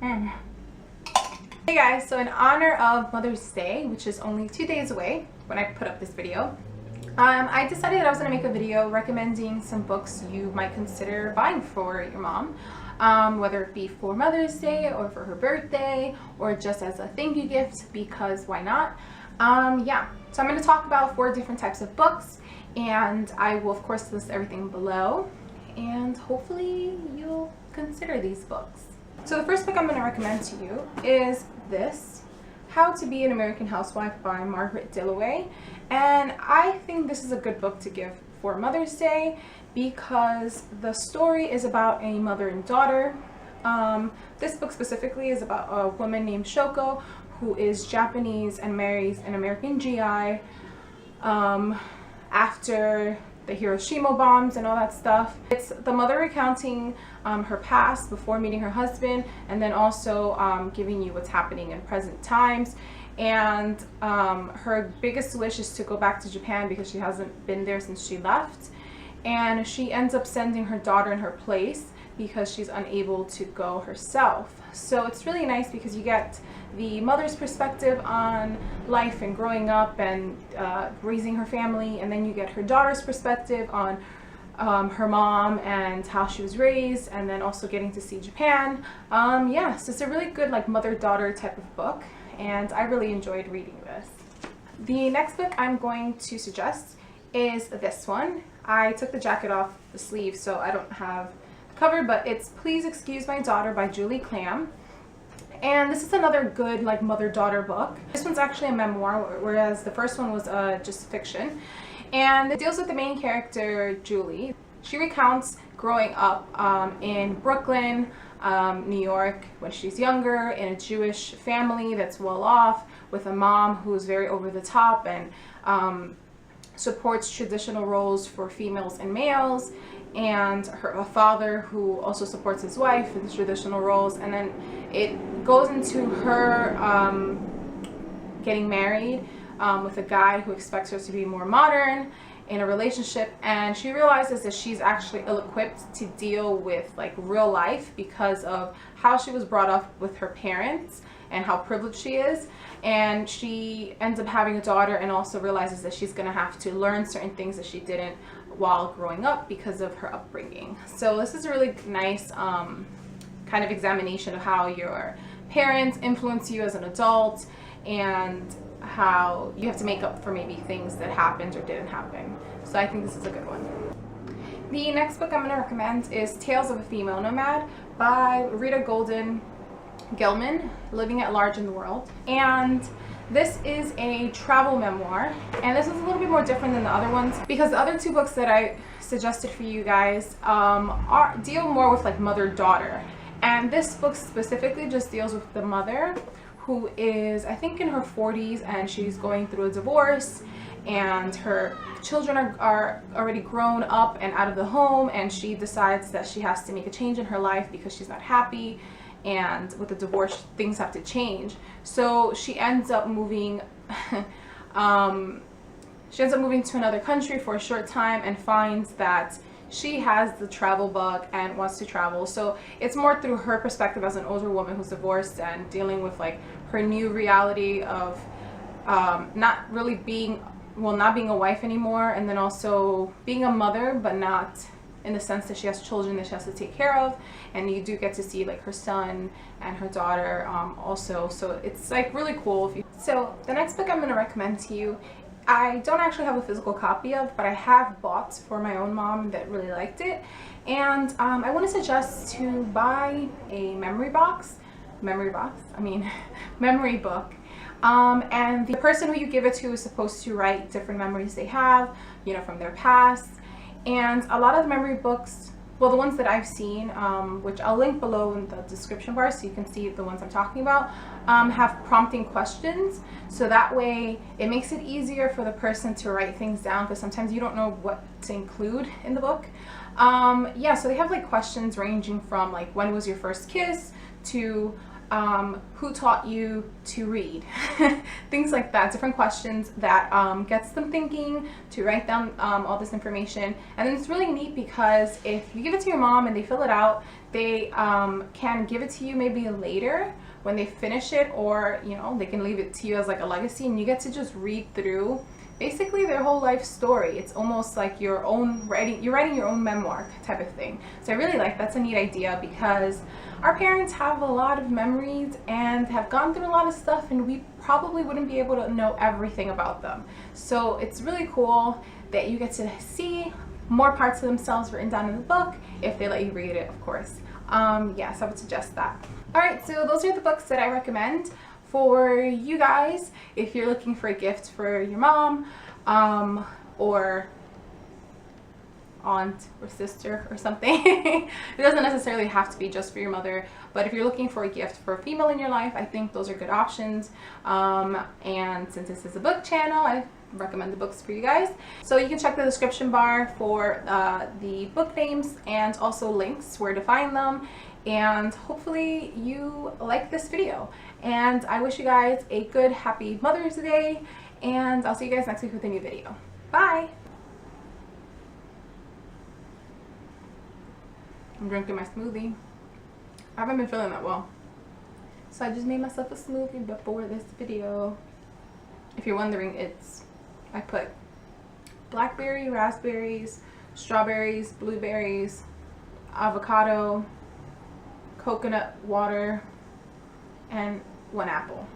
Mm. Hey guys, so in honor of Mother's Day, which is only 2 days away when I put up this video, I decided that I was going to make a video recommending some books you might consider buying for your mom, whether it be for Mother's Day or for her birthday or just as a thank you gift, because why not? Yeah, so I'm going to talk about 4 different types of books, and I will of course list everything below, and hopefully you'll consider these books. So the first book I'm going to recommend to you is this, How to Be an American Housewife by Margaret Dilloway. And I think this is a good book to give for Mother's Day because the story is about a mother and daughter. This book specifically is about a woman named Shoko who is Japanese and marries an American GI after the Hiroshima bombs and all that stuff. It's the mother recounting her past before meeting her husband, and then also giving you what's happening in present times. And her biggest wish is to go back to Japan because she hasn't been there since she left. And she ends up sending her daughter in her place because she's unable to go herself. So it's really nice because you get the mother's perspective on life and growing up and raising her family, and then you get her daughter's perspective on her mom and how she was raised, and then also getting to see Japan. Yeah, so it's a really good like mother-daughter type of book, and I really enjoyed reading this. The next book I'm going to suggest is this one. I took the jacket off the sleeve so I don't have the cover, but it's Please Excuse My Daughter by Klam. And this is another good like mother-daughter book. This one's actually a memoir, whereas the first one was just fiction. And it deals with the main character, Julie. She recounts growing up in Brooklyn, New York, when she's younger, in a Jewish family that's well off, with a mom who's very over the top and supports traditional roles for females and males, and a father who also supports his wife in the traditional roles. And then it goes into her getting married with a guy who expects her to be more modern in a relationship, and she realizes that she's actually ill-equipped to deal with like real life because of how she was brought up with her parents and how privileged she is. And she ends up having a daughter and also realizes that she's gonna have to learn certain things that she didn't while growing up because of her upbringing. So this is a really nice kind of examination of how your parents influence you as an adult and how you have to make up for maybe things that happened or didn't happen. So I think this is a good one. The next book I'm going to recommend is Tales of a Female Nomad by Rita Gelman, Living at Large in the World. And this is a travel memoir, and this is a little bit more different than the other ones because the other 2 books that I suggested for you guys deal more with like mother-daughter, and this book specifically just deals with the mother who is, I think, in her 40s, and she's going through a divorce, and her children are already grown up and out of the home, and she decides that she has to make a change in her life because she's not happy, and with the divorce things have to change. So she ends up moving to another country for a short time and finds that she has the travel bug and wants to travel. So it's more through her perspective as an older woman who's divorced and dealing with like her new reality of not being a wife anymore, and then also being a mother, but not in the sense that she has children that she has to take care of. And you do get to see like her son and her daughter also, so it's like really cool. So the next book I'm going to recommend to you, I don't actually have a physical copy of, but I have bought for my own mom that really liked it. And I want to suggest to buy a memory book. And the person who you give it to is supposed to write different memories they have, you know, from their past. And a lot of the memory books, well, the ones that I've seen, which I'll link below in the description bar so you can see the ones I'm talking about, have prompting questions. So that way it makes it easier for the person to write things down, because sometimes you don't know what to include in the book. Yeah, so they have like questions ranging from like, when was your first kiss, to who taught you to read? Things like that, different questions that gets them thinking to write down all this information. And then it's really neat because if you give it to your mom and they fill it out, they can give it to you maybe later when they finish it, or you know, they can leave it to you as like a legacy, and you get to just read through basically their whole life story. It's almost like your own writing, you're writing your own memoir type of thing. So I really like, that's a neat idea, because our parents have a lot of memories and have gone through a lot of stuff, and we probably wouldn't be able to know everything about them. So it's really cool that you get to see more parts of themselves written down in the book, if they let you read it, of course. Yes, I would suggest that. All right, so those are the books that I recommend for you guys if you're looking for a gift for your mom, or aunt or sister or something. It doesn't necessarily have to be just for your mother, but if you're looking for a gift for a female in your life, I think those are good options. And since this is a book channel, I recommend the books for you guys. So you can check the description bar for the book names and also links where to find them. And hopefully you like this video. And I wish you guys a good, happy Mother's Day. And I'll see you guys next week with a new video. Bye! I'm drinking my smoothie. I haven't been feeling that well, so I just made myself a smoothie before this video. If you're wondering, I put blackberry, raspberries, strawberries, blueberries, avocado, coconut water, and 1 apple.